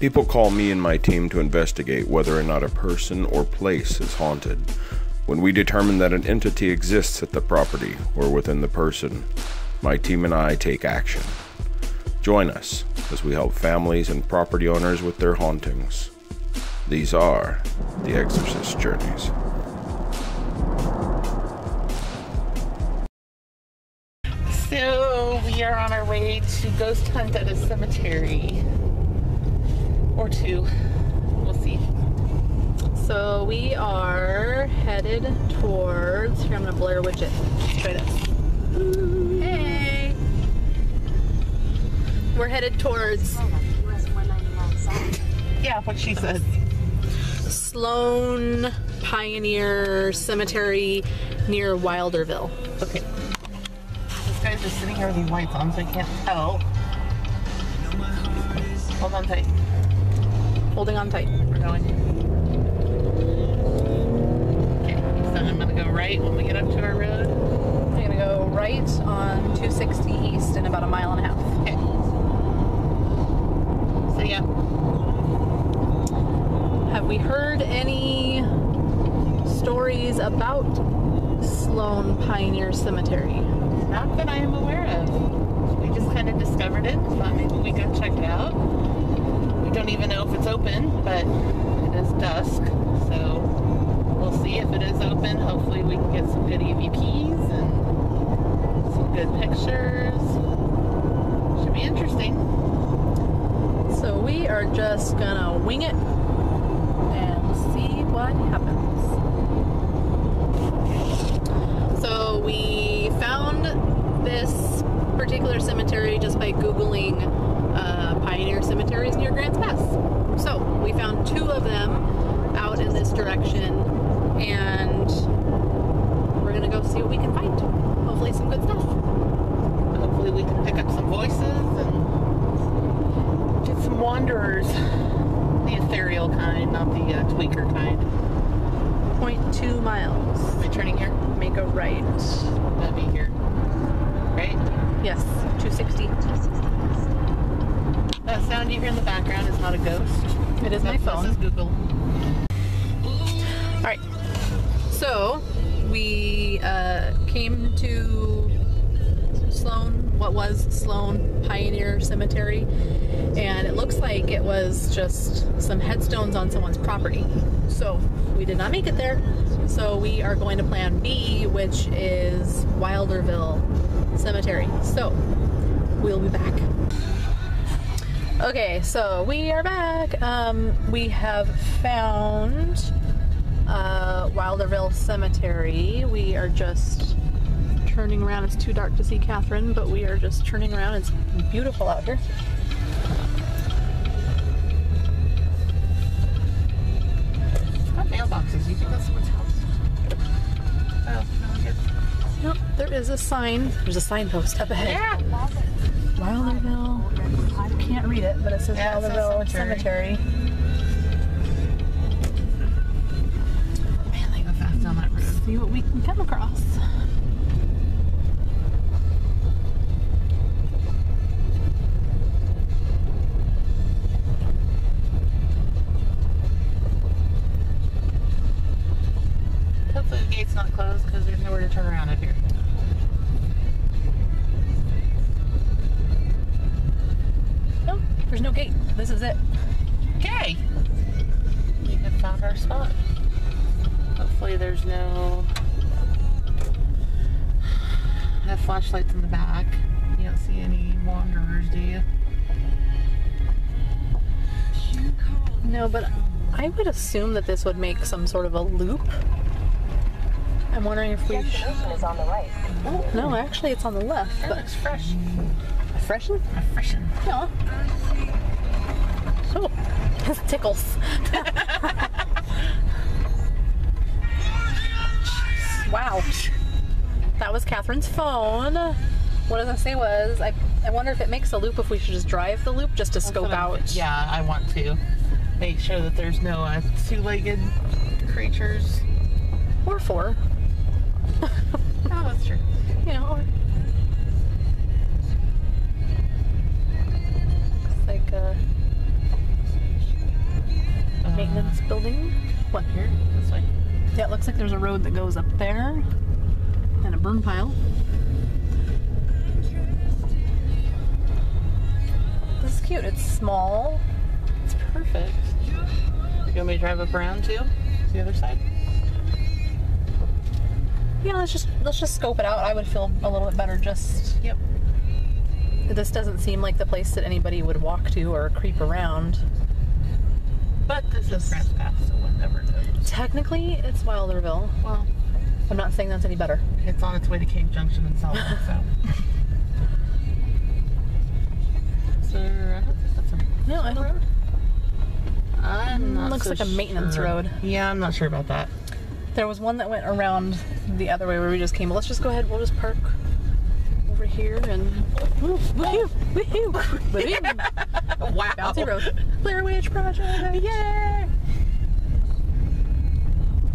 People call me and my team to investigate whether or not a person or place is haunted. When we determine that an entity exists at the property or within the person, my team and I take action. Join us as we help families and property owners with their hauntings. These are the Exorcist Journeys. So we are on our way to ghost hunt at a cemetery. Or two. We'll see. So we are headed towards, here I'm going to Blair Witch it. Try this. Hey! We're headed towards... Yeah, what she said. Sloan Pioneer Cemetery near Wilderville. Okay. This guy's just sitting here with these lights on so I can't tell. Hold on tight. Holding on tight. We're going. Okay, so I'm gonna go right when we get up to our road. We're gonna go right on 260 East in about a mile and a half. Okay. So yeah. Have we heard any stories about Sloan Pioneer Cemetery? Not that I am aware of. We just kind of discovered it. Thought maybe we go check it out. We don't even know if it's open, but it is dusk, so we'll see if it is open. Hopefully we can get some good EVPs and some good pictures. Should be interesting. So we are just gonna wing it and see what happens. So we found this particular cemetery just by Googling Pioneer cemeteries near Grants Pass. So we found two of them out in this direction, and we're gonna go see what we can find. Hopefully some good stuff. Hopefully we can pick up some voices and get some wanderers. The ethereal kind, not the tweaker kind. 0.2 miles. Am I turning here? Make a right. That'd be here. Right? Yes, 260. That sound you hear in the background is not a ghost. It is my phone. This is Google. Alright, so we came to what was Sloan Pioneer Cemetery, and it looks like it was just some headstones on someone's property. So we did not make it there. So we are going to plan B, which is Wilderville Cemetery. So we'll be back. Okay, so we are back. We have found Wilderville Cemetery. We are just turning around. It's too dark to see Catherine, but we are just turning around. It's beautiful out here. What mailboxes? You think that's someone's house? Oh, no, good. Nope, there is a sign. There's a signpost up ahead. Yeah. Wilderville. I can't read it, but it says Wilderville Cemetery. Man, they go fast down that road. See what we can come across. Hopefully the gate's not closed because there's nowhere to turn around up here. No, there's no gate. This is it. Okay. We have found our spot. Hopefully there's no... I have flashlights in the back. You don't see any wanderers, do you? No, but I would assume that this would make some sort of a loop. I'm wondering if we... Destination is on the right. Oh, no, actually it's on the left. That But looks fresh. freshen? Freshen. Yeah. Oh, this tickles. Wow. That was Catherine's phone. What I was gonna say was, I wonder if it makes a loop, if we should just drive the loop just to scope out. Yeah, I want to make sure that there's no two-legged creatures. Or four. Oh, that's true. You know, or... Looks like maintenance building. What? Here? This way? Yeah, it looks like there's a road that goes up there. And a burn pile. This is cute. It's small. It's perfect. You want me to drive up around too? The other side? Yeah, let's just scope it out. I would feel a little bit better just... Yep. This doesn't seem like the place that anybody would walk to or creep around. But this is France Pass, so one never knows. Technically, it's Wilderville. Well, I'm not saying that's any better. it's on its way to Cave Junction and South, so. So, I don't think that's a No, I don't. road. I'm not Looks so like a maintenance sure. road. Yeah, I'm not sure about that. There was one that went around the other way where we just came. Let's just go ahead. We'll just park over here and woohoo, woohoo, woohoo. Wow. Bouncy road. Blair Witch Project. Yay!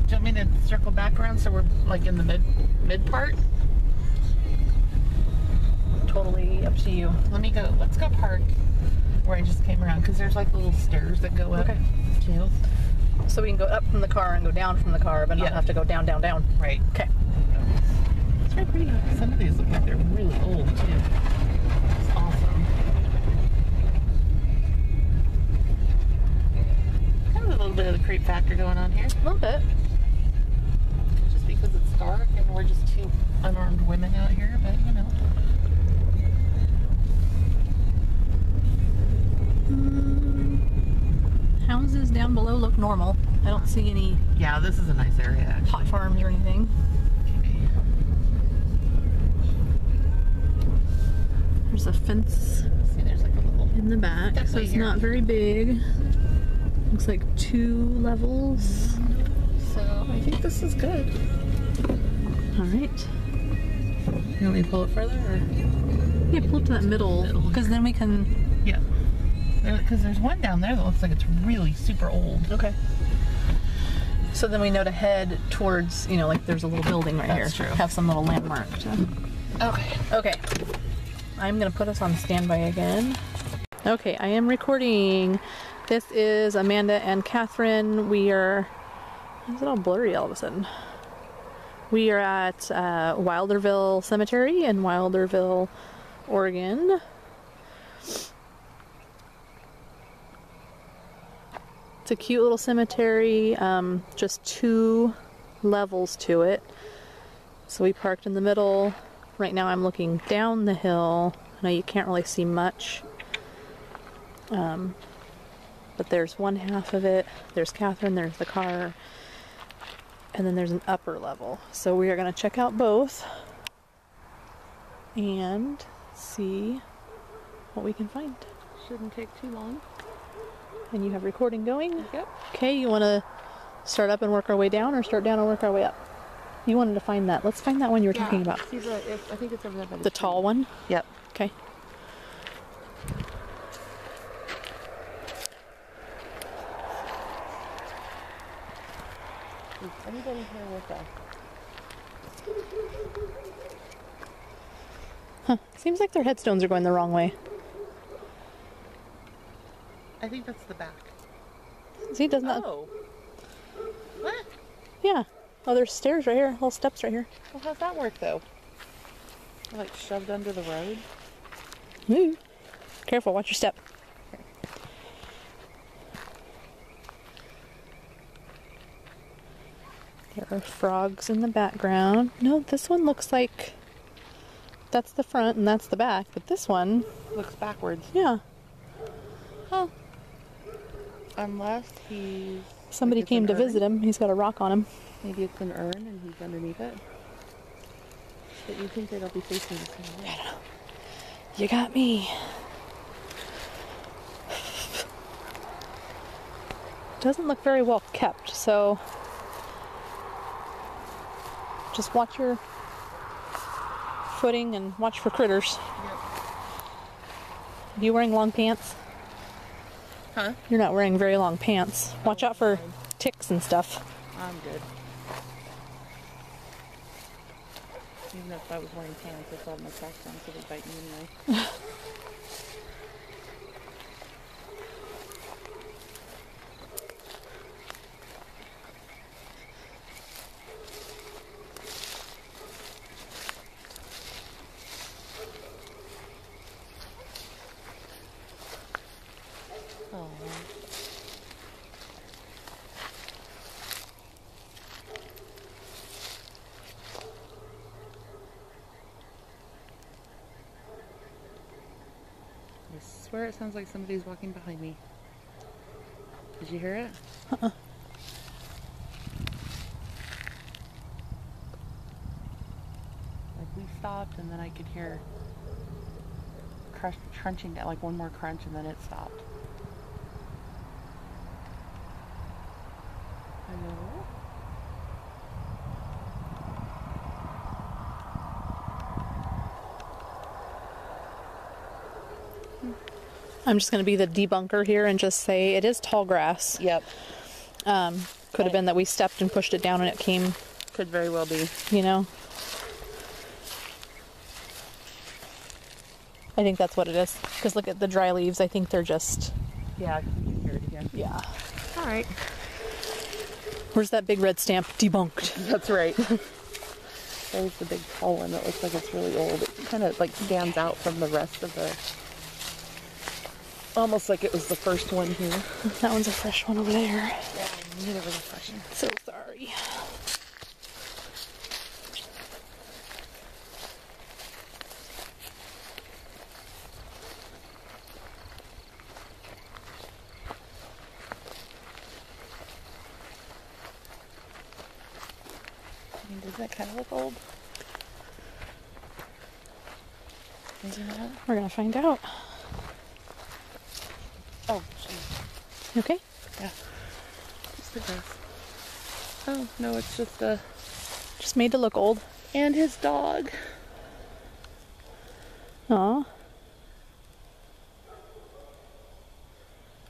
Do you want me to circle back around so we're like in the mid part? Totally up to you. Let's go park where I just came around because there's like little stairs that go up Okay. too. So we can go up from the car and go down from the car, but not Yeah. have to go down, down, down. Right. Okay. It's very pretty. Some of these look like they're really old too. It's awesome. Kind of a little bit of the creep factor going on here. A little bit. Just because it's dark and we're just two unarmed women out here, but you know. Houses down below look normal. I don't see any Yeah, this is a nice area actually. pot farms or anything. There's a fence See, there's like a little. in the back, so Definitely it's here. not very big. Looks like 2 levels. So I think this is good. All right. You want me to pull it further or? Yeah, pull up to that middle, because then we can... Yeah. Because there's one down there that looks like it's really super old. Okay. So then we know to head towards, you know, like there's a little building right That's here. true. Have some little landmark to... Okay. Okay. I'm going to put us on standby again. Okay, I am recording. This is Amanda and Catherine. We are... Why is it all blurry all of a sudden? We are at Wilderville Cemetery in Wilderville, Oregon. It's a cute little cemetery, just 2 levels to it. So we parked in the middle. Right now I'm looking down the hill. I know you can't really see much. But there's one half of it. There's Catherine, there's the car. And then there's an upper level. So we are going to check out both. And see what we can find. Shouldn't take too long. And you have recording going? Yep. Okay, you want to start up and work our way down, or start down and work our way up? You wanted to find that. Let's find that one you were talking about. See I think it's over there by The tall one? Yep. Okay. Is anybody here with us? Huh. Seems like their headstones are going the wrong way. I think that's the back. See, doesn't that... Oh. What? Yeah. Oh, there's stairs right here. Little steps right here. Well, how's that work though? Like shoved under the road? Ooh. Careful, watch your step. There are frogs in the background. No, this one looks like that's the front and that's the back, but this one, Looks backwards. yeah. Huh. Unless he's... Somebody like it's came an to urn. visit him. He's got a rock on him. Maybe it's an urn and he's underneath it. But you think they'll be facing the same way? You got me. Doesn't look very well kept, so just watch your footing and watch for critters. You wearing long pants? Huh? You're not wearing very long pants. Watch out for ticks and stuff. I'm good. Even if I was wearing pants, I still have my socks on, so they bite me anyway. Oh. I swear it sounds like somebody's walking behind me. Did you hear it? Uh-uh. Like we stopped and then I could hear crunching, like one more crunch and then it stopped. Hello? I'm just going to be the debunker here and just say it is tall grass. Yep. Could have been that we stepped and pushed it down and it came. Could very well be. You know? I think that's what it is. Because look at the dry leaves. I think they're just... Yeah, you can hear it again. Yeah. All right. Where's that big red stamp? Debunked. That's right. There's the big tall one that looks like it's really old. It kind of like stands out from the rest of the... Almost like it was the first one here. That one's a fresh one over there. Yeah, I knew there was a fresh one. So sorry. I mean, does that kind of look old? Maybe not. We're going to find out. Oh, jeez. You okay? Yeah. Just a ghost. Oh, no, it's just a... Just made to look old. And his dog. Aw.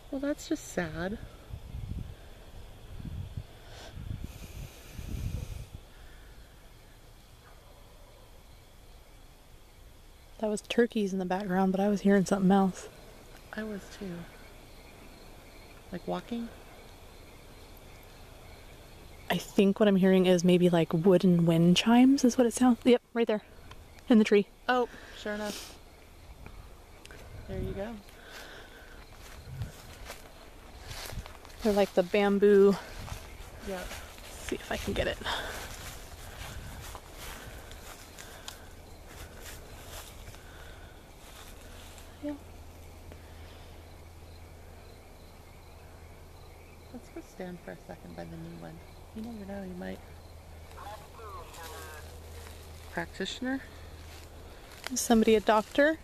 Well, that's just sad. That was turkeys in the background, but I was hearing something else. I was too. Like walking? I think what I'm hearing is maybe like wooden wind chimes is what it sounds. Yep, right there. In the tree. Oh, sure enough. There you go. They're like the bamboo. Yeah. Let's see if I can get it. Yeah. Let's go stand for a second by the new one. You never know, you might... Practitioner? Is somebody a doctor?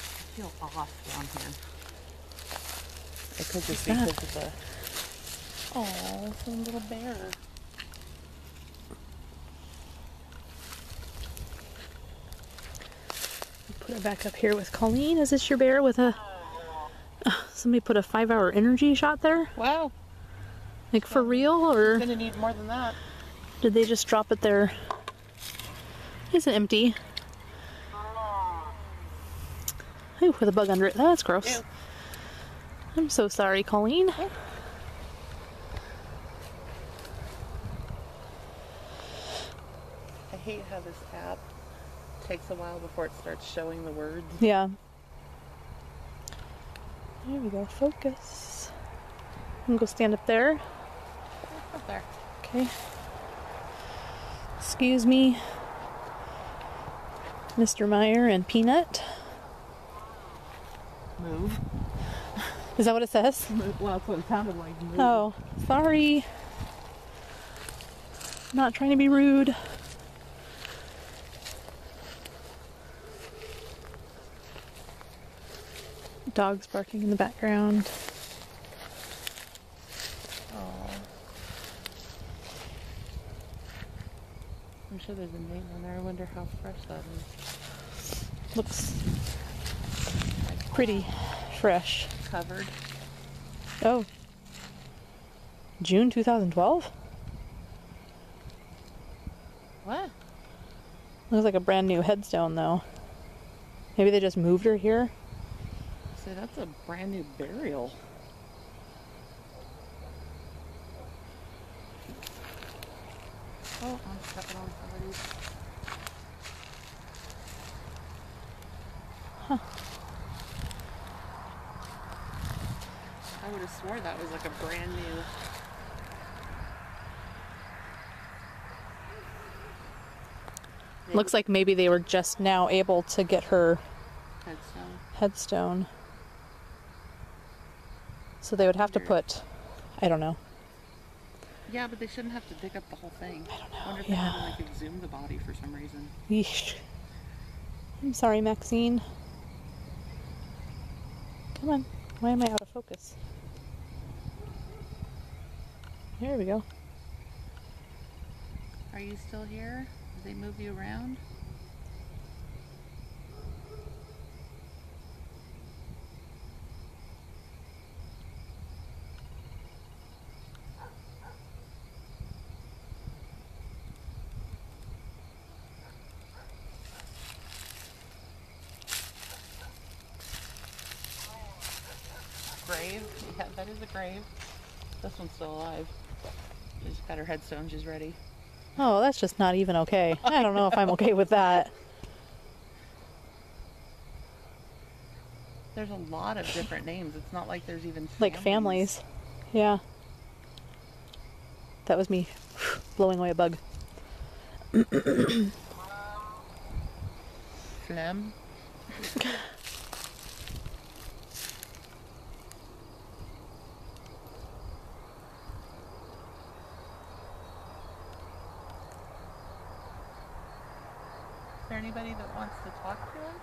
I feel off down here. I could just What's because that? of the... Oh, some little bear. Put it back up here with Colleen. Is this your bear with a... somebody put a 5-hour energy shot there? Wow. Like for real, or I'm gonna need more than that. did they just drop it there? It's empty. Ooh, with a bug under it. That's gross. Ew. I'm so sorry, Colleen. Ew. I hate how this app takes a while before it starts showing the words. Yeah. There we go. Focus. I'm gonna go stand up there. Up there. Okay. Excuse me, Mr. Meyer and Peanut. Move. Is that what it says? Well, that's what it sounded like. Move. Oh, sorry. Not trying to be rude. Dogs barking in the background. Aw. I'm sure there's a name on there. I wonder how fresh that is. Looks pretty fresh. Covered. Oh. June 2012? What? Looks like a brand new headstone though. Maybe they just moved her here. So that's a brand new burial. Oh, I'm stepping on somebody's. I would have swore that was like a brand new. Looks like maybe they were just now able to get her headstone. So they would have to put, I don't know. Yeah, but they shouldn't have to dig up the whole thing. I don't know. I wonder if they had to like exhume the body for some reason. Yeesh. I'm sorry, Maxine. Come on. Why am I out of focus? There we go. Are you still here? Did they move you around? Grave? Yeah, that is a grave. This one's still alive. She's got her headstone, she's ready. Oh, that's just not even okay. I don't know if I'm okay with that. There's a lot of different names. It's not like there's even families. Like families. Yeah. That was me blowing away a bug. Phlegm. Is there anybody that wants to talk to us?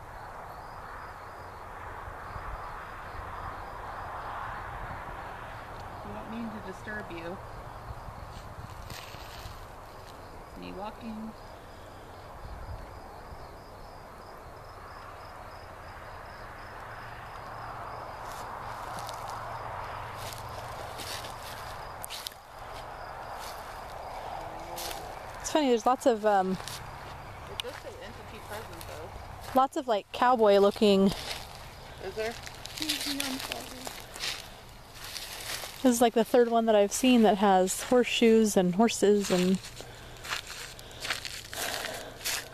We don't mean to disturb you. It's me walking. It's funny, there's lots of It does say entity present though. lots of like cowboy looking. Is there? This is like the third one that I've seen that has horseshoes and horses and.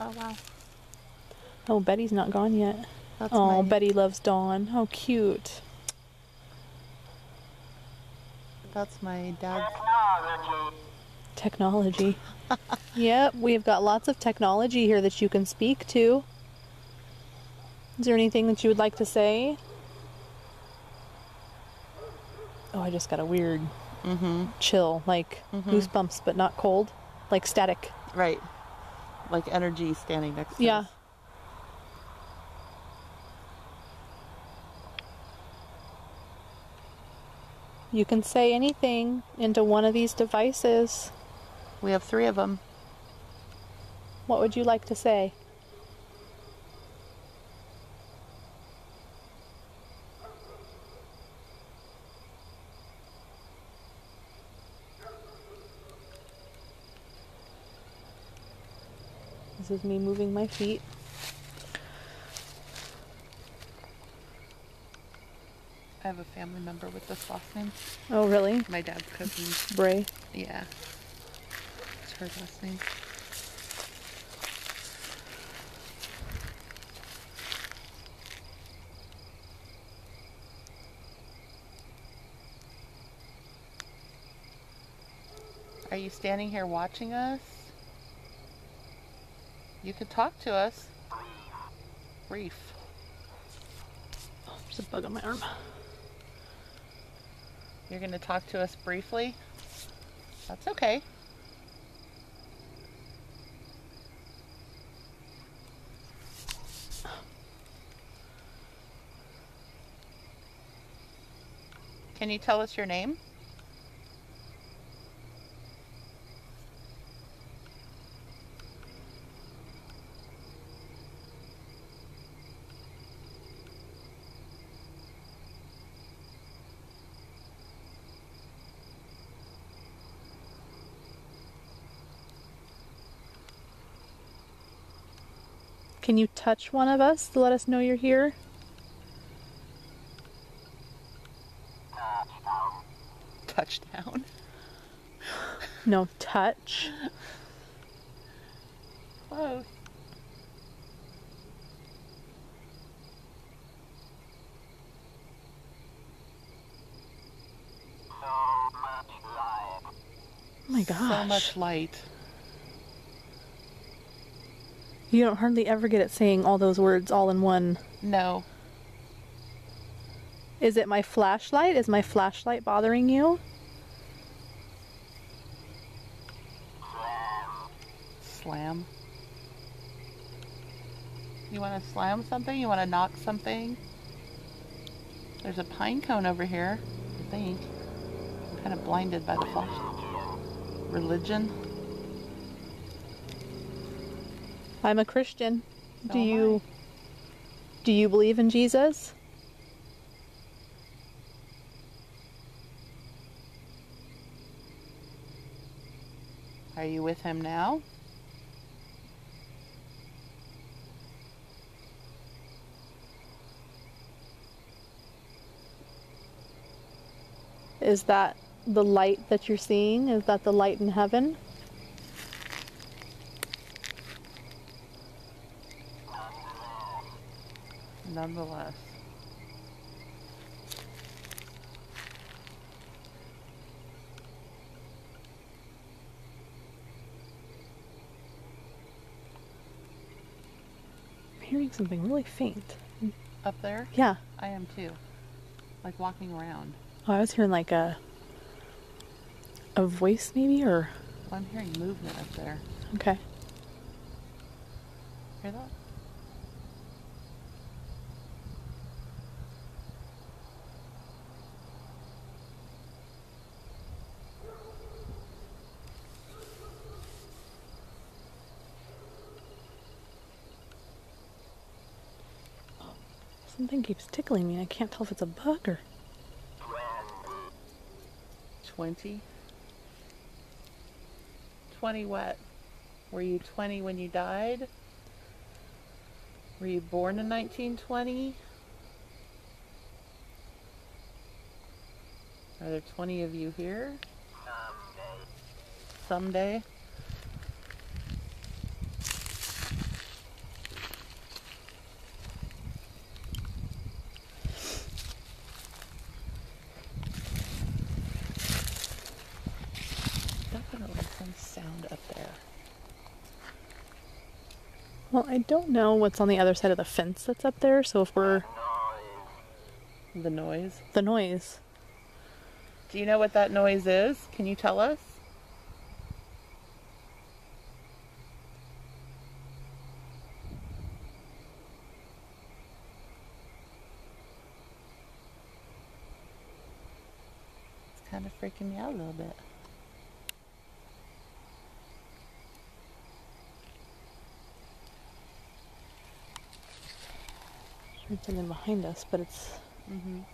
Oh wow. Oh, Betty's not gone yet. That's Oh, my, Betty loves Dawn. How cute. that's my dad's. Technology. Yep, we've got lots of technology here that you can speak to. Is there anything that you would like to say? Oh, I just got a weird chill, like goosebumps, but not cold, like static. Right. Like energy standing next to Yeah. us. You can say anything into one of these devices. We have 3 of them. What would you like to say? This is me moving my feet. I have a family member with this last name. Oh, really? My dad's cousin. Bray. Yeah. It's her last name. Are you standing here watching us? You could talk to us. Brief. Oh, there's a bug on my arm. You're going to talk to us briefly? That's okay. Can you tell us your name? Can you touch one of us to let us know you're here? Touchdown. No, touch. Close. Oh my gosh. So much light. You don't hardly ever get it saying all those words all in one. No. Is it my flashlight? Is my flashlight bothering you? Slam. You want to slam something? You want to knock something? There's a pine cone over here, I think. I'm kind of blinded by the flash. Religion? I'm a Christian. So Do am you believe in Jesus? Are you with him now? Is that the light that you're seeing? Is that the light in heaven? Nonetheless. I'm hearing something really faint. Up there? Yeah. I am too. Like walking around. Oh, I was hearing like a voice maybe, or... Well, I'm hearing movement up there. Okay. Hear that? Something keeps tickling me. I can't tell if it's a bug or... 20? 20 what? Were you 20 when you died? Were you born in 1920? Are there 20 of you here? Someday. Definitely some sound up there. Well, I don't know what's on the other side of the fence that's up there, so if we're... The noise. The noise. Do you know what that noise is? Can you tell us? It's kind of freaking me out a little bit. There's something behind us, but it's... Mm-hmm. I'm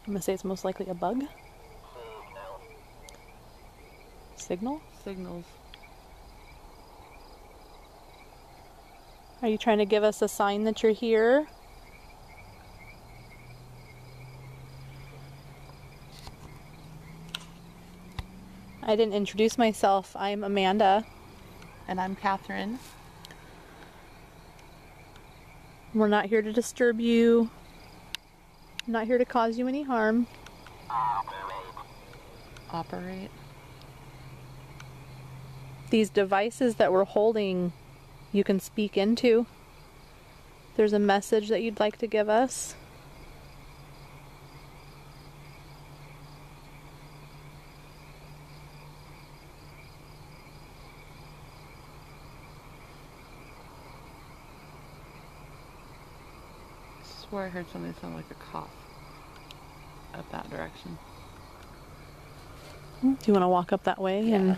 gonna say it's most likely a bug. Signal? Signals. Are you trying to give us a sign that you're here? I didn't introduce myself. I'm Amanda. And I'm Catherine. We're not here to disturb you. I'm not here to cause you any harm. Operate. These devices that we're holding, you can speak into. There's a message that you'd like to give us. I swear I heard something sound like a cough up that direction. Do you want to walk up that way? Yeah. And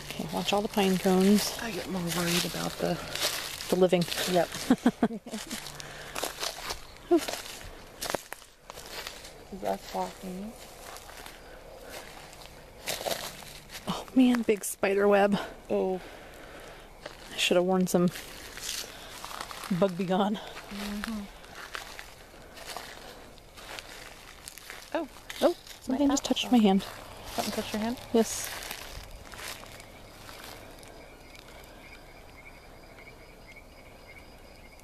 okay, watch all the pine cones. I get more worried about the living. Yep. Is us walking. Oh man, big spider web. Oh. I should have worn some bug be gone. Mm-hmm. Oh. Oh, something just touched my hand. Something touched your hand? Yes.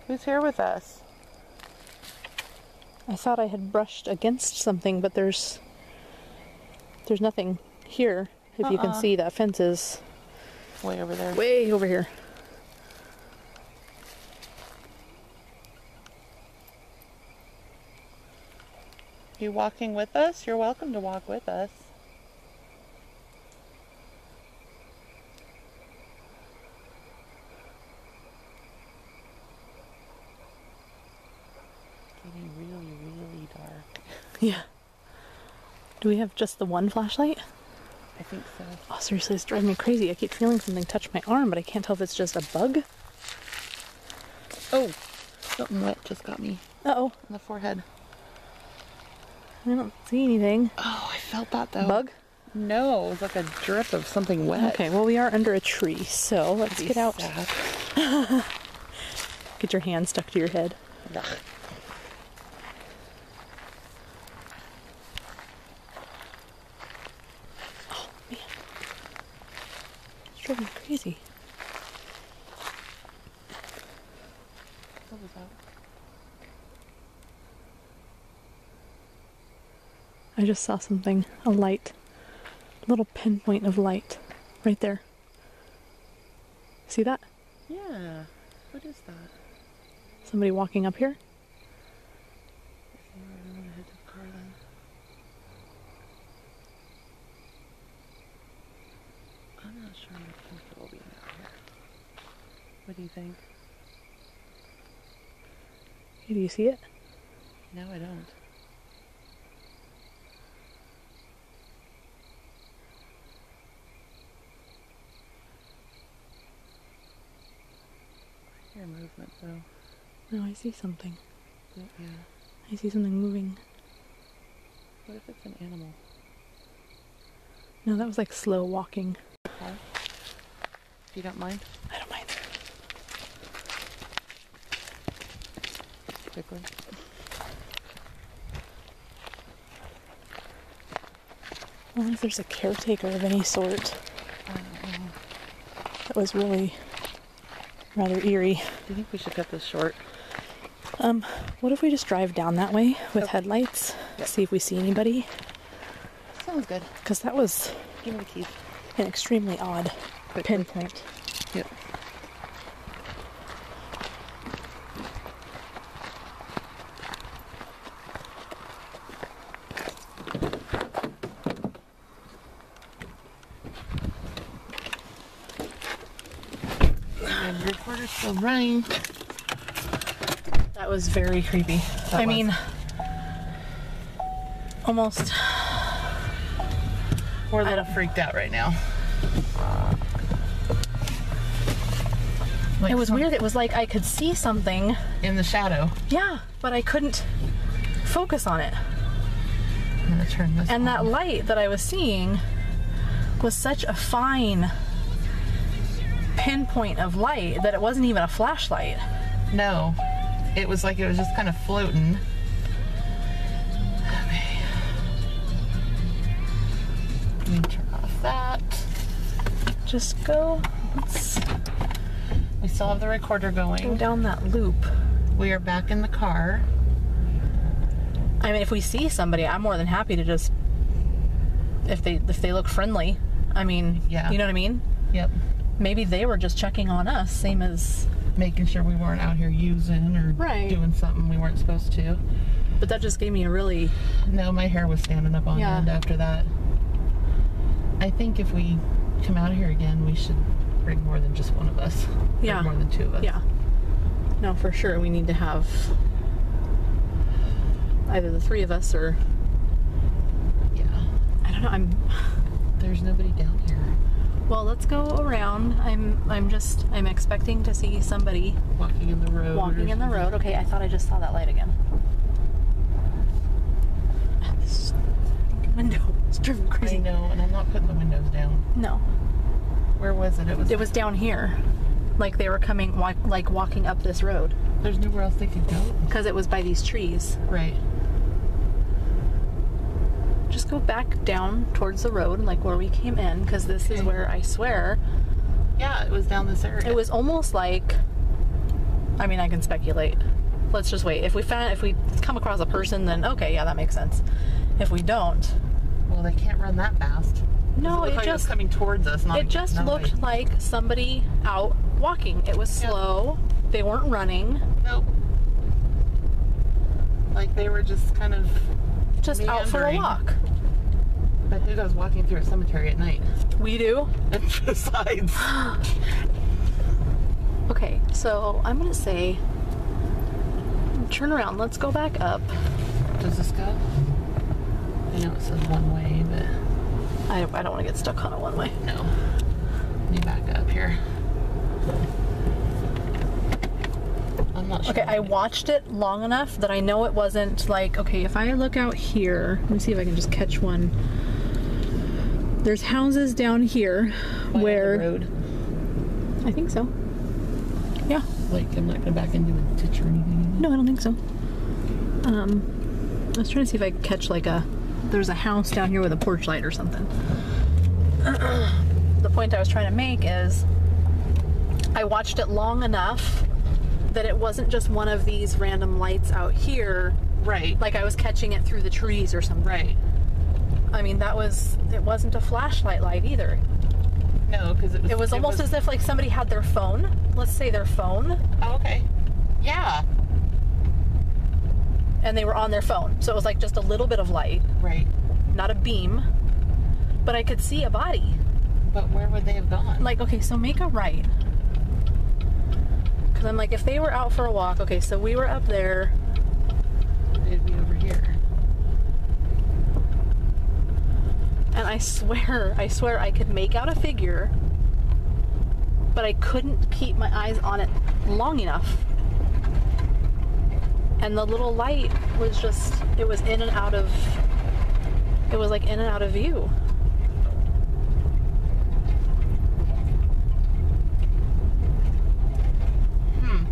Who's here with us? I thought I had brushed against something, but there's nothing here. If you can see, that fence is way over there. way over here. You walking with us? You're welcome to walk with us. Getting really, really dark. Yeah. Do we have just the one flashlight? I think so. Oh, seriously, it's driving me crazy. I keep feeling something touch my arm, but I can't tell if it's just a bug. Oh, something wet just got me Uh-oh. on the forehead. I don't see anything. Oh, I felt that though. Bug? No, it was like a drip of something wet. Okay, well, we are under a tree, so let's get out. Sad. Get your hand stuck to your head. Ugh. Oh, man. It's driving me crazy. What was that? I just saw something, a light, a little pinpoint of light right there. See that? Yeah. What is that? Somebody walking up here? I'm gonna head to the car then. I'm not sure I'm comfortable being out here. What do you think? Hey, do you see it? No, I don't. I hear movement though. No, I see something. Yeah. I see something moving. What if it's an animal? No, that was like slow walking. Car? If you don't mind, I don't mind. quickly. I wonder if there's a caretaker of any sort. I don't know. That was really rather eerie. Do you think we should cut this short? What if we just drive down that way with Okay. headlights? Yep. See if we see anybody? Sounds good. Because that was Give me the keys. an extremely odd Quickly. pinpoint. Yep. And recorder's still running. That was very creepy. I mean, almost. We're a little freaked out right now. Like It was weird. It was like I could see something. in the shadow. Yeah, but I couldn't focus on it. I'm gonna turn this And that on. light that I was seeing was such a fine pinpoint of light that it wasn't even a flashlight. No, it was like it was just kind of floating. Okay. Let me turn off that. Just go. Let's We still have the recorder go going. down that loop. We are back in the car. I mean, if we see somebody, I'm more than happy to just if they look friendly. I mean, Yeah. you know what I mean? Yep. Maybe they were just checking on us, same as. Making sure we weren't out here using or Right. doing something we weren't supposed to. But that just gave me a really. No, my hair was standing up on Yeah. end after that. I think if we come out here again, we should bring more than just one of us. Or Yeah. more than two of us. Yeah. No, for sure. We need to have either the three of us or. Yeah. I don't know. There's nobody down here. Well, let's go around. I'm expecting to see somebody Walking in the road. walking or in the something. road. Okay, I thought I just saw that light again. This window is driving me I crazy. know, and I'm not putting the windows down. No, Where was it? it was down here. Like they were coming, like walking up this road. There's nowhere else they could go. Because it was by these trees. Right. Just go back down towards the road, like where we came in, because this is Okay. where I swear Yeah, it was down this area. it was almost like. I mean, I can speculate, let's just wait. If we come across a person, then okay, yeah, that makes sense. If we don't, well, they can't run that fast. No, it just coming towards us. It just looked like somebody out walking. It was slow. Yep. They weren't running. Nope. Like they were just kind of just meandering. Out for a walk. But who goes walking through a cemetery at night? We do. Besides. Okay, so I'm gonna say, turn around. Let's go back up. Does this go? I know it says one way, but I don't want to get stuck on it one way. No. Let me back up here. I'm not sure. Okay, I watched it long enough that I know it wasn't like, okay, if I look out here, let me see if I can just catch one. There's houses down here where... the road? I think so. Yeah. Like, I'm not going to back into a ditch or anything? No, I don't think so. I was trying to see if I could catch like there's a house down here with a porch light or something. The point I was trying to make is I watched it long enough that it wasn't just one of these random lights out here. Right. Like I was catching it through the trees or something. Right. I mean, it wasn't a flashlight light either. No, because it was almost as if like somebody had their phone. Let's say their phone. Oh, okay. Yeah. And they were on their phone. So it was like just a little bit of light. Right. Not a beam. But I could see a body. But where would they have gone? Like, okay, so make a right. Because I'm like, if they were out for a walk, okay, so we were up there. They'd be over here. And I swear I could make out a figure, but I couldn't keep my eyes on it long enough. And the little light was just, it was in and out of, it was like in and out of view.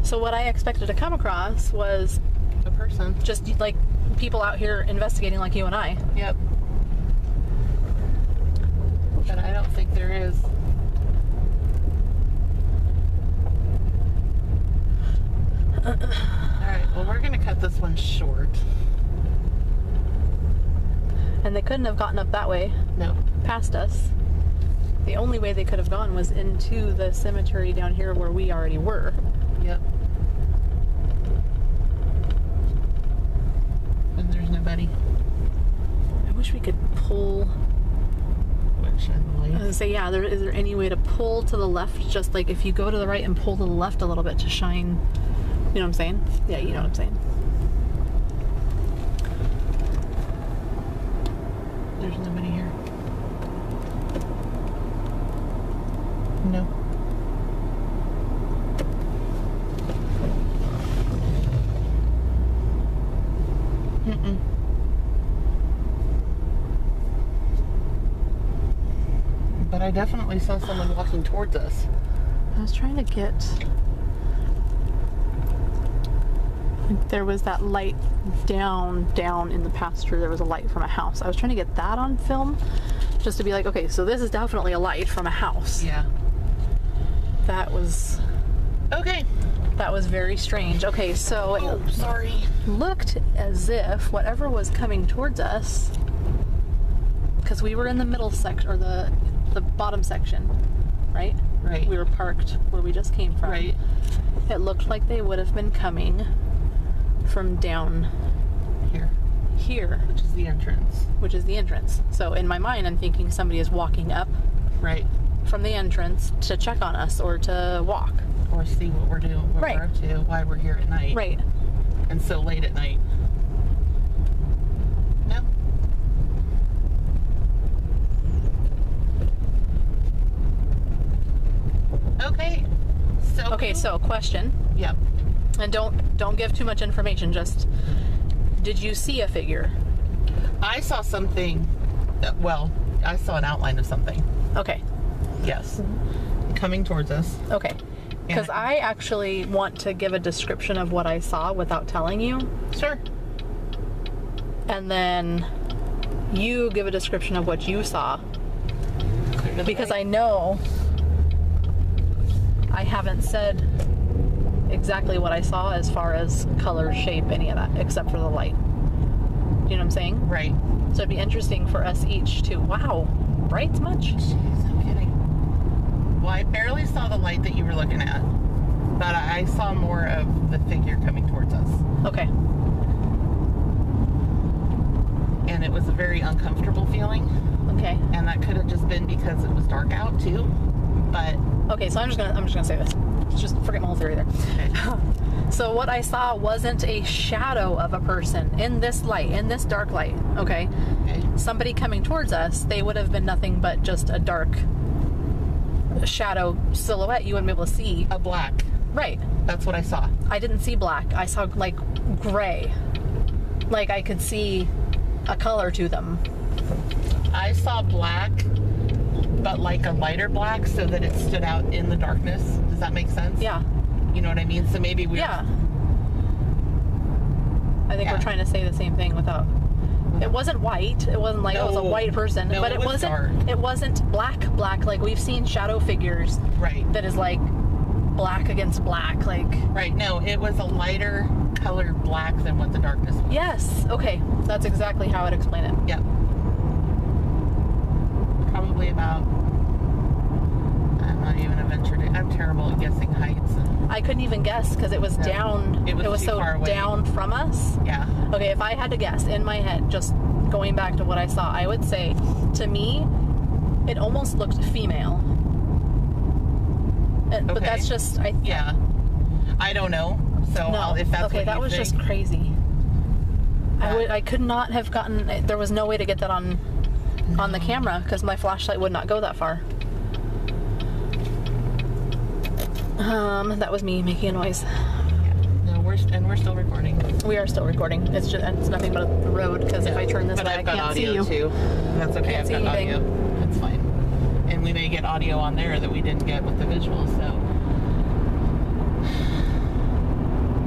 So what I expected to come across was a person. Just like people out here investigating like you and I. Yep. But I don't think there is. Alright, well we're gonna cut this one short. And they couldn't have gotten up that way. No. Past us. The only way they could have gone was into the cemetery down here where we already were. Yep. And there's nobody. I wish we could pull. Which I believe. I was gonna say, yeah, is there any way to pull to the left? Just like if you go to the right and pull to the left a little bit to shine. You know what I'm saying? Yeah, you know what I'm saying. There's nobody here. No. Mm-mm. But I definitely saw someone walking towards us. I was trying to get... There was that light down in the pasture. There was a light from a house. I was trying to get that on film just to be like, okay, so this is definitely a light from a house. Yeah. That was... Okay. That was very strange. Okay, so it looked as if whatever was coming towards us, because we were in the middle section, or the bottom section, right? Right. We were parked where we just came from. Right. It looked like they would have been coming from down here. Which is the entrance. So in my mind, I'm thinking somebody is walking up right from the entrance to check on us or to walk. Or see what we're doing, what we're up to, why we're here at night. Right. And so late at night. No. Okay. So question. Yep. And don't give too much information, just did you see a figure? I saw something, I saw an outline of something. Okay. Yes. Coming towards us. Okay. Because I actually want to give a description of what I saw without telling you. Sure. And then you give a description of what you saw. Because I know I haven't said exactly what I saw as far as color, shape, any of that, except for the light. You know what I'm saying? Right. So it'd be interesting for us each to, wow, bright much? Jeez, I'm kidding. Well, I barely saw the light that you were looking at, but I saw more of the figure coming towards us. Okay. And it was a very uncomfortable feeling. Okay. And that could have just been because it was dark out too. But okay, so I'm just gonna say this. Just forget my whole theory there. okay. So what I saw wasn't a shadow of a person in this light, in this dark light. Okay. Okay. Somebody coming towards us, they would have been nothing but just a dark shadow silhouette. You wouldn't be able to see. A black. Right. That's what I saw. I didn't see black. I saw like gray. Like I could see a color to them. I saw black, but like a lighter black, so that it stood out in the darkness. Does that make sense? Yeah. You know what I mean? So maybe we. Yeah. I think Yeah. we're trying to say the same thing without. It wasn't white. It wasn't like it was a No. white person, No, but it it was wasn't. dark. It wasn't black like we've seen shadow figures Right. that is like black against black. Like Right. No, it was a lighter colored black than what the darkness was. yes, okay, that's exactly how I'd explain it. Yep. Probably about. I'm not even a venture. I'm terrible at guessing heights. And, I couldn't even guess because it was No, down. it was too so far away. down from us. yeah. Okay, if I had to guess in my head, just going back to what I saw, I would say, to me, it almost looked female. But Okay. that's just, Yeah. I don't know. So no. if that's okay, what that you was think, just crazy. I could not have gotten. There was no way to get that on the camera because my flashlight would not go that far. That was me making a noise. No, we're still recording. We are still recording. It's nothing but the road because if I turn this But way, I've I got can't see audio you. too. That's okay. Can't I've see got anything. audio. That's fine. And we may get audio on there that we didn't get with the visuals. So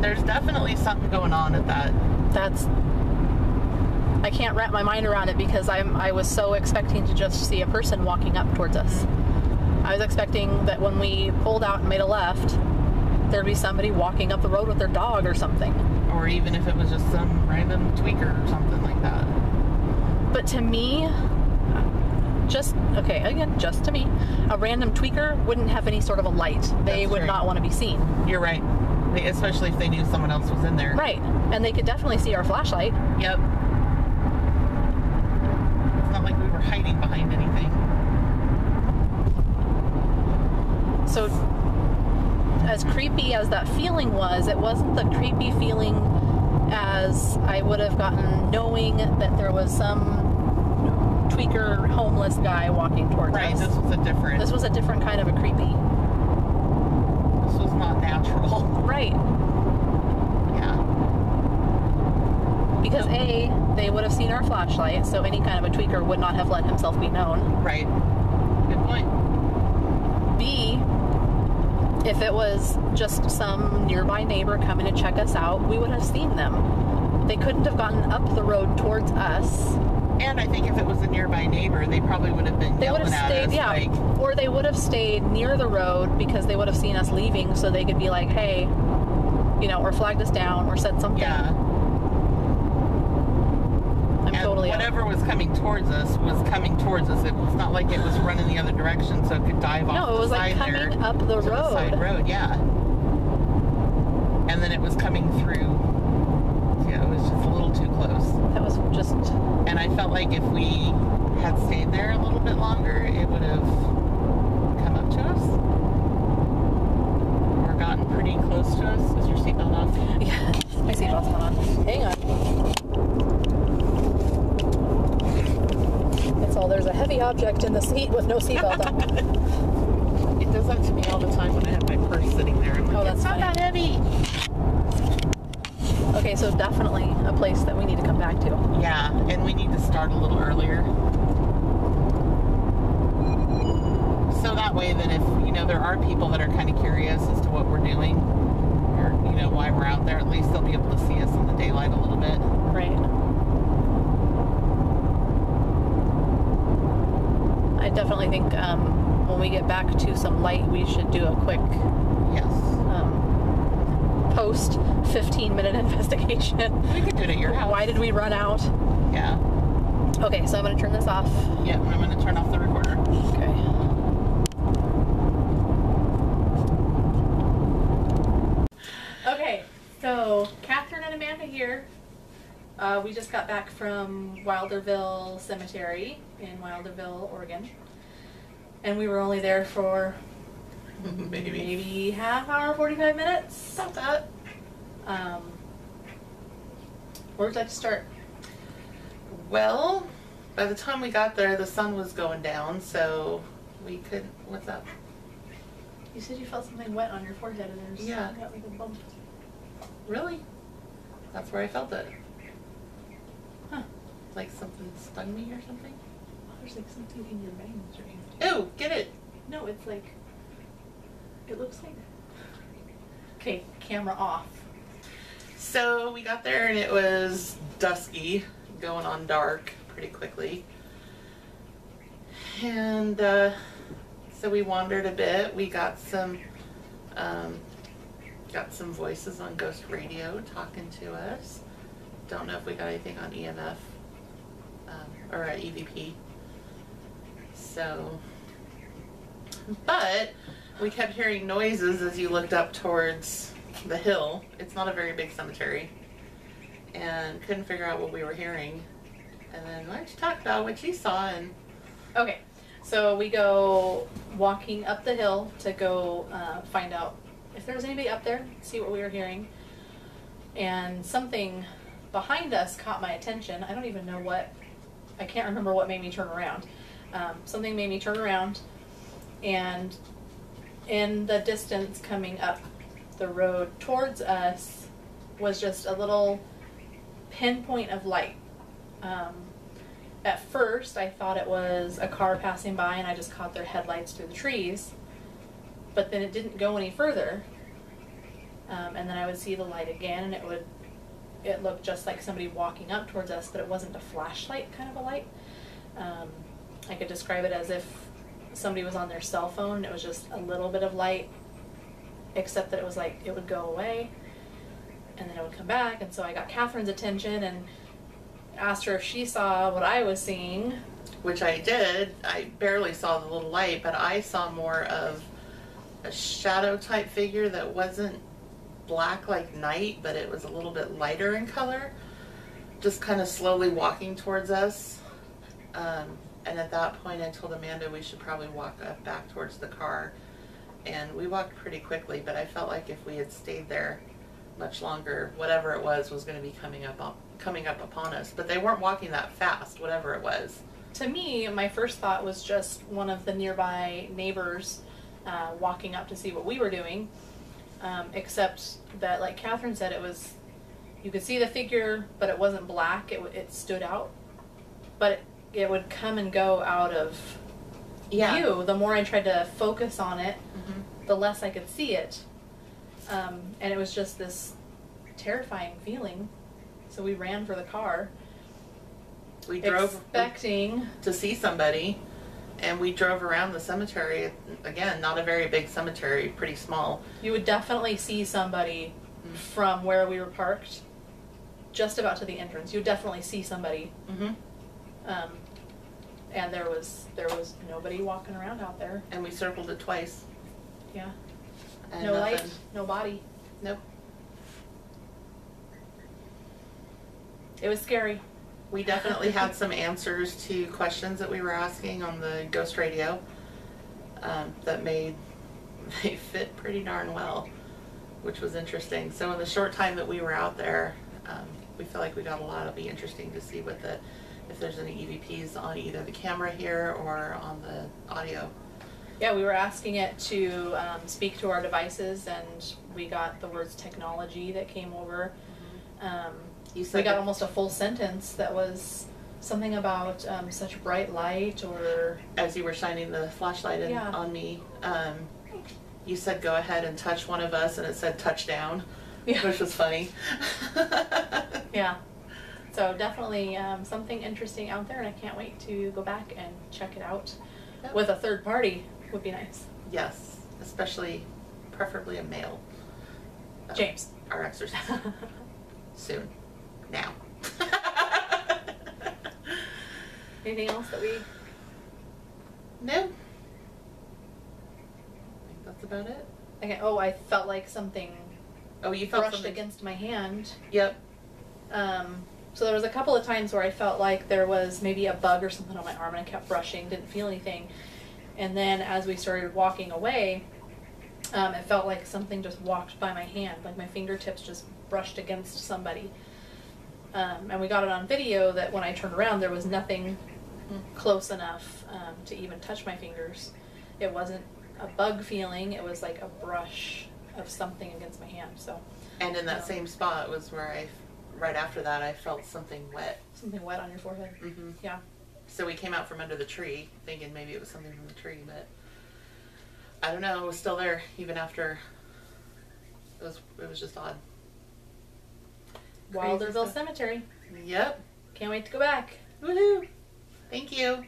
there's definitely something going on at that. I can't wrap my mind around it because I was so expecting to just see a person walking up towards us. I was expecting that when we pulled out and made a left, there'd be somebody walking up the road with their dog or something. Or even if it was just some random tweaker or something like that. But to me, just to me, a random tweaker wouldn't have any sort of a light. They That's would true. not want to be seen. You're right. Especially if they knew someone else was in there. Right. And they could definitely see our flashlight. Yep. It's not like we were hiding behind anything. So as creepy as that feeling was, it wasn't the creepy feeling as I would have gotten knowing that there was some tweaker homeless guy walking towards Right, us. this was a different. This was a different kind of a creepy. This was not natural. Right. Yeah. Because A, they would have seen our flashlight, so any kind of a tweaker would not have let himself be known. Right. Good point. B, if it was just some nearby neighbor coming to check us out, we would have seen them. They couldn't have gotten up the road towards us. And I think if it was a nearby neighbor, they probably would have been They would yelling have at stayed, us. yeah. Like, Or they would have stayed near the road because they would have seen us leaving, so they could be like, hey, or flagged us down or said something. yeah. I'm And totally whatever was coming towards us was coming towards us. It was not like it was running the other direction so it could dive off No, it the was side like there coming up the to the side road. road, yeah. And then it was coming through. Yeah, it was just a little too close. That was just. And I felt like if we had stayed there a little bit longer, it would have come up to us or gotten pretty close to us. Is your seatbelt on? Yeah, my seatbelt's not on. Hang on. It's all there's a heavy object in the seat with no seatbelt on. It does that to me all the time when I have my purse sitting there. I'm like, Oh, that's it's not funny. that heavy. Okay, so definitely a place that we need to come back to. Yeah, and we need to start a little earlier. So that way that if, there are people that are kind of curious as to what we're doing or, why we're out there, at least they'll be able to see us in the daylight a little bit. Right. I definitely think when we get back to some light, we should do a quick Yes. post 15-minute investigation. We could do it at your house. Why did we run out? Yeah. Okay, so I'm going to turn this off. Yeah, and I'm going to turn off the recorder. Okay. Okay, so Catherine and Amanda here. We just got back from Wilderville Cemetery in Wilderville, Oregon. And we were only there for maybe half hour, 45 minutes. About that. Where would you like to start? Well, by the time we got there, the sun was going down, so we could. What's up? You said you felt something wet on your forehead, and there's Yeah. got like a bump. Really? That's where I felt it. Huh? Like something stung me or something? There's like something in your veins or anything. Ew! Get it! No, it's like. It looks like. Okay, camera off. So we got there and it was dusky, going on dark pretty quickly. And so we wandered a bit. We got some voices on ghost radio talking to us. Don't know if we got anything on EMF or EVP. So, but we kept hearing noises as you looked up towards the hill. It's not a very big cemetery, and couldn't figure out what we were hearing. And then why don't you talk about what you saw? And Okay, so we go walking up the hill to go find out if there was anybody up there, see what we were hearing. And something behind us caught my attention. I don't even know what, I can't remember what made me turn around. Something made me turn around, and in the distance coming up the road towards us was just a little pinpoint of light. At first I thought it was a car passing by and I just caught their headlights through the trees, but then it didn't go any further, and then I would see the light again and it looked just like somebody walking up towards us, but it wasn't a flashlight kind of a light. I could describe it as if somebody was on their cell phone and it was just a little bit of light, except that it was like it would go away and then it would come back. And so I got Catherine's attention and asked her if she saw what I was seeing. which I did. I barely saw the little light, but I saw more of a shadow type figure that wasn't black like night, but it was a little bit lighter in color, just kind of slowly walking towards us. And at that point I told Amanda we should probably walk up back towards the car, and we walked pretty quickly, but I felt like if we had stayed there much longer, whatever it was going to be coming up upon us. But they weren't walking that fast, whatever it was. To me, my first thought was just one of the nearby neighbors walking up to see what we were doing, except that, like Catherine said, it was, you could see the figure, but it wasn't black. It stood out, but it would come and go out of view. The more I tried to focus on it, the less I could see it, and it was just this terrifying feeling. So we ran for the car. We drove expecting to see somebody, and we drove around the cemetery. Again, not a very big cemetery, pretty small. You would definitely see somebody from where we were parked, just about to the entrance. You would definitely see somebody. And there was nobody walking around out there. And we circled it twice. Yeah. And No nothing. light, no body. Nope. It was scary. We definitely had some answers to questions that we were asking on the ghost radio that they fit pretty darn well, which was interesting. So in the short time that we were out there, we feel like we got a lot. It'll be interesting to see if there's any EVPs on either the camera here or on the audio. Yeah, we were asking it to speak to our devices, and we got the words technology that came over. You said we got almost a full sentence that was something about such bright light, or as you were shining the flashlight on me, you said go ahead and touch one of us, and it said touchdown, which was funny. Yeah. So definitely something interesting out there, and I can't wait to go back and check it out with a third party. Would be nice. Yes, especially preferably a male. James. Our exorcist. Soon. Now. Anything else that we... No. I think that's about it. Okay. Oh, I felt like something You felt brushed something against my hand. Yep. So there was a couple of times where I felt like there was maybe a bug or something on my arm, and I kept brushing, didn't feel anything. And then as we started walking away, it felt like something just walked by my hand, like my fingertips just brushed against somebody. And we got it on video that when I turned around, there was nothing close enough to even touch my fingers. It wasn't a bug feeling, it was like a brush of something against my hand. So. And in that same spot was where right after that, I felt something wet. Something wet on your forehead. Mm-hmm. Yeah. So we came out from under the tree, thinking maybe it was something from the tree, but I don't know. It was still there even after. It was just odd. Wilderville Cemetery. Yep. Can't wait to go back. Woohoo! Thank you.